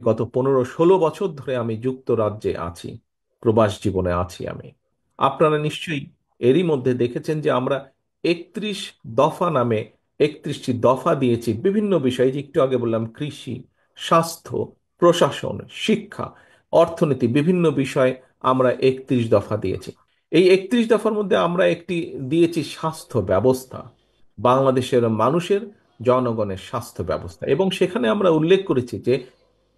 গত 15-16 বছর ধরে আমি যুক্তরাজ্যে আছি, প্রবাস জীবনে আছি আমি। আপনারা নিশ্চয়ই এরই মধ্যে দেখেছেন যে আমরা 31 দফা নামে 31টি দফা দিয়েছি বিভিন্ন বিষয়ে, যে একটু আগে বললাম কৃষি, স্বাস্থ্য, প্রশাসন, শিক্ষা, অর্থনীতি, বিভিন্ন বিষয়ে আমরা 31 দফা দিয়েছি। এই 31 দফার মধ্যে আমরা একটি দিয়েছি স্বাস্থ্য ব্যবস্থা, বাংলাদেশের মানুষের, জনগণের স্বাস্থ্য ব্যবস্থা। এবং সেখানে আমরা উল্লেখ করেছি যে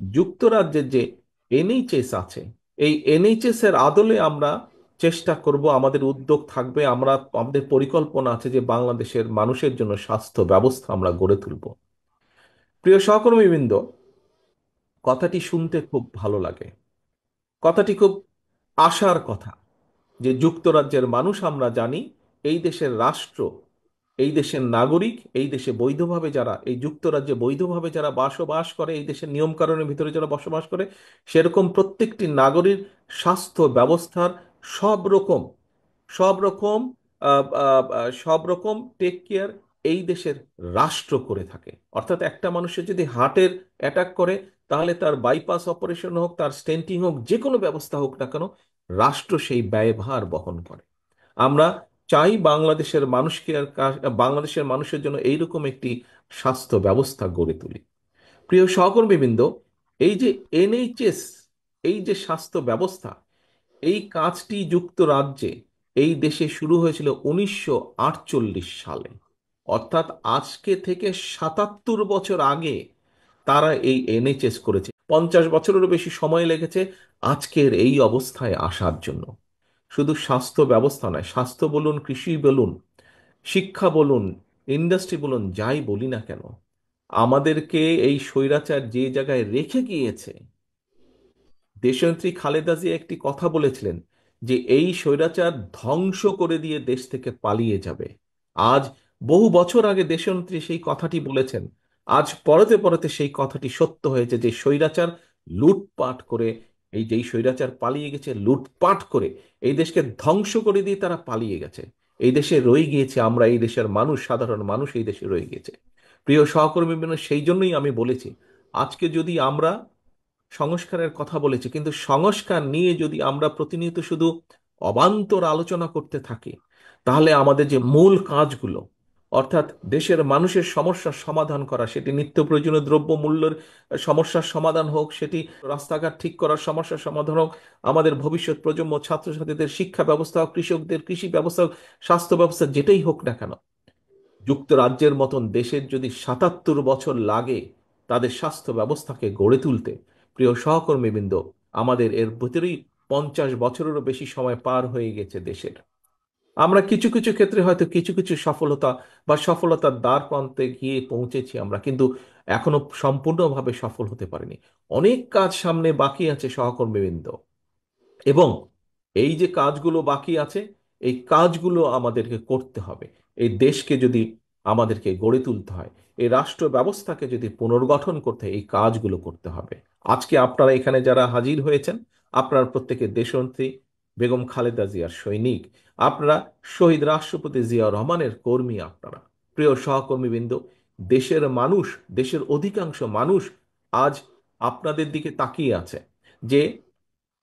যুক্তরাজ্যের যে এনএইচএস আছে, এই এনএইচএস এর আদলে আমরা চেষ্টা করব, আমাদের উদ্যোগ থাকবে, আমাদের পরিকল্পনা আছে যে বাংলাদেশের মানুষের জন্য স্বাস্থ্য ব্যবস্থা আমরা গড়ে তুলব। প্রিয় সহকর্মীবৃন্দ, কথাটি শুনতে খুব ভালো লাগে, কথাটি খুব আশার কথা, যে যুক্তরাজ্যের মানুষ আমরা জানি এই দেশের রাষ্ট্র, এই দেশের নাগরিক, এই দেশে বৈধভাবে যারা, এই যুক্তরাজ্যে বৈধভাবে যারা বসবাস করে, এই দেশের নিয়মকানুনের ভিতরে যারা বসবাস করে, সেরকম প্রত্যেকটি নাগরিক স্বাস্থ্য ব্যবস্থার সব রকম সব রকম সব রকম টেক কেয়ার এই দেশের রাষ্ট্র করে থাকে। অর্থাৎ একটা মানুষের যদি হার্টের অ্যাটাক করে, তাহলে তার বাইপাস অপারেশন হোক, তার স্টেন্টিং হোক, যে কোনো ব্যবস্থা হোক না কেন, রাষ্ট্র সেই ব্যয়ভার বহন করে। আমরা চাই বাংলাদেশের মানুষকে বাংলাদেশের মানুষের জন্য এইরকম একটি স্বাস্থ্য ব্যবস্থা গড়ে তুলি। প্রিয় সহকর্মীবৃন্দ, এই যে এনএইচএস, এই যে স্বাস্থ্য ব্যবস্থা, এই কাজটি যুক্তরাজ্যে, এই দেশে শুরু হয়েছিল 1948 সালে। অর্থাৎ আজকে থেকে 77 বছর আগে তারা এই এনএইচএস করেছে। 50 বছরেরও বেশি সময় লেগেছে আজকের এই অবস্থায় আসার জন্য। শুধু স্বাস্থ্য ব্যবস্থা নয়, স্বাস্থ্য বলুন, কৃষি বলুন, শিক্ষা বলুন, ইন্ডাস্ট্রি বলুন, যাই বলি না কেন, আমাদেরকে এই স্বৈরাচার যে জায়গায় রেখে গিয়েছে, দেশনেত্রী খালেদা জিয়া একটি কথা বলেছিলেন যে এই স্বৈরাচার ধ্বংস করে দিয়ে দেশ থেকে পালিয়ে যাবে। আজ বহু বছর আগে দেশনেত্রী সেই কথাটি বলেছেন, আজ পরতে পরতে সেই কথাটি সত্য হয়েছে, যে স্বৈরাচার লুটপাট করে, এই যেই স্বৈরাচার পালিয়ে গেছে লুটপাট করে, এই দেশকে ধ্বংস করে দিয়ে তারা পালিয়ে গেছে। এই দেশে রয়ে গিয়েছে আমরা, এই দেশের মানুষ, সাধারণ মানুষ এই দেশে রয়ে গিয়েছে। প্রিয় সহকর্মী, সেই জন্যই আমি বলেছি, আজকে যদি আমরা সংস্কারের কথা বলেছি, কিন্তু সংস্কার নিয়ে যদি আমরা প্রতিনিয়ত শুধু অবান্তর আলোচনা করতে থাকি, তাহলে আমাদের যে মূল কাজগুলো, অর্থাৎ দেশের মানুষের সমস্যার সমাধান করা, সেটি নিত্য প্রয়োজনীয় দ্রব্য মূল্যের সমস্যার সমাধান হোক, সেটি রাস্তাঘাট ঠিক করার সমস্যার সমাধান হোক, আমাদের ভবিষ্যৎ প্রজন্ম ছাত্রছাত্রীদের শিক্ষা ব্যবস্থা হোক, কৃষকদের কৃষি ব্যবস্থা হোক, স্বাস্থ্য ব্যবস্থা, যেটাই হোক না কেন, যুক্তরাজ্যের মতন দেশের যদি 77 বছর লাগে তাদের স্বাস্থ্য ব্যবস্থাকে গড়ে তুলতে, প্রিয় সহকর্মীবৃন্দ, আমাদের এর ভিতরেই 50 বছরেরও বেশি সময় পার হয়ে গেছে দেশের। আমরা কিছু কিছু ক্ষেত্রে হয়তো কিছু কিছু সফলতা বা সফলতার দ্বার প্রান্তে গিয়ে পৌঁছেছি আমরা, কিন্তু এখনো সম্পূর্ণভাবে সফল হতে পারিনি। অনেক কাজ সামনে বাকি আছে সহকর্মীবৃন্দ। এবং এই যে কাজগুলো বাকি আছে, এই কাজগুলো আমাদেরকে করতে হবে। এই দেশকে যদি আমাদেরকে গড়ে তুলতে হয়, এই রাষ্ট্র ব্যবস্থাকে যদি পুনর্গঠন করতে হয়, এই কাজগুলো করতে হবে। আজকে আপনারা এখানে যারা হাজির হয়েছেন, আপনারা প্রত্যেকে দেশনেত্রী বেগম খালেদা জিয়ার সৈনিক, আপনারা শহীদ রাষ্ট্রপতি জিয়া রহমানের কর্মী। আপনারা, প্রিয় সহকর্মীবৃন্দ, দেশের মানুষ, দেশের অধিকাংশ মানুষ আজ আপনাদের দিকে তাকিয়ে আছে। যে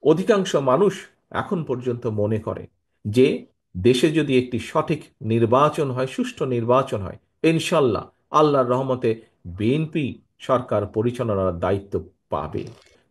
অধিকাংশ মানুষ এখন পর্যন্ত মনে করে যে দেশে যদি একটি সঠিক নির্বাচন হয়, সুষ্ঠু নির্বাচন হয়, ইনশাল্লাহ আল্লাহর রহমতে বিএনপি সরকার পরিচালনার দায়িত্ব পাবে।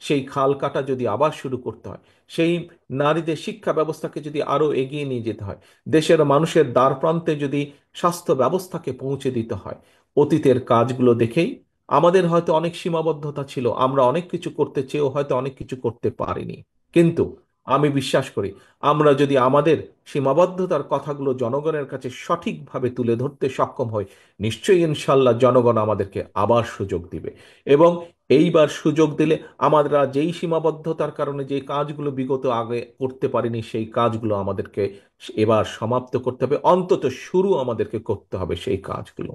সেই খাল কাটা যদি আবার শুরু করতে হয়, সেই নারীদের শিক্ষা ব্যবস্থাকে যদি আরো এগিয়ে নিয়ে যেতে হয়, দেশের মানুষের দ্বার প্রান্তে যদি স্বাস্থ্য ব্যবস্থাকে পৌঁছে দিতে হয়, অতীতের কাজগুলো দেখেই আমাদের হয়তো অনেক সীমাবদ্ধতা ছিল, আমরা অনেক কিছু করতে চেয়েও হয়তো অনেক কিছু করতে পারিনি। কিন্তু আমি বিশ্বাস করি, আমরা যদি আমাদের সীমাবদ্ধতার কথাগুলো জনগণের কাছে সঠিকভাবে তুলে ধরতে সক্ষম হই, নিশ্চয়ই ইনশাল্লাহ জনগণ আমাদেরকে আবার সুযোগ দিবে। এবং এইবার সুযোগ দিলে আমরা যেই সীমাবদ্ধতার কারণে যে কাজগুলো বিগত আগে করতে পারিনি, সেই কাজগুলো আমাদেরকে এবার সমাপ্ত করতে হবে, অন্তত শুরু আমাদেরকে করতে হবে সেই কাজগুলো।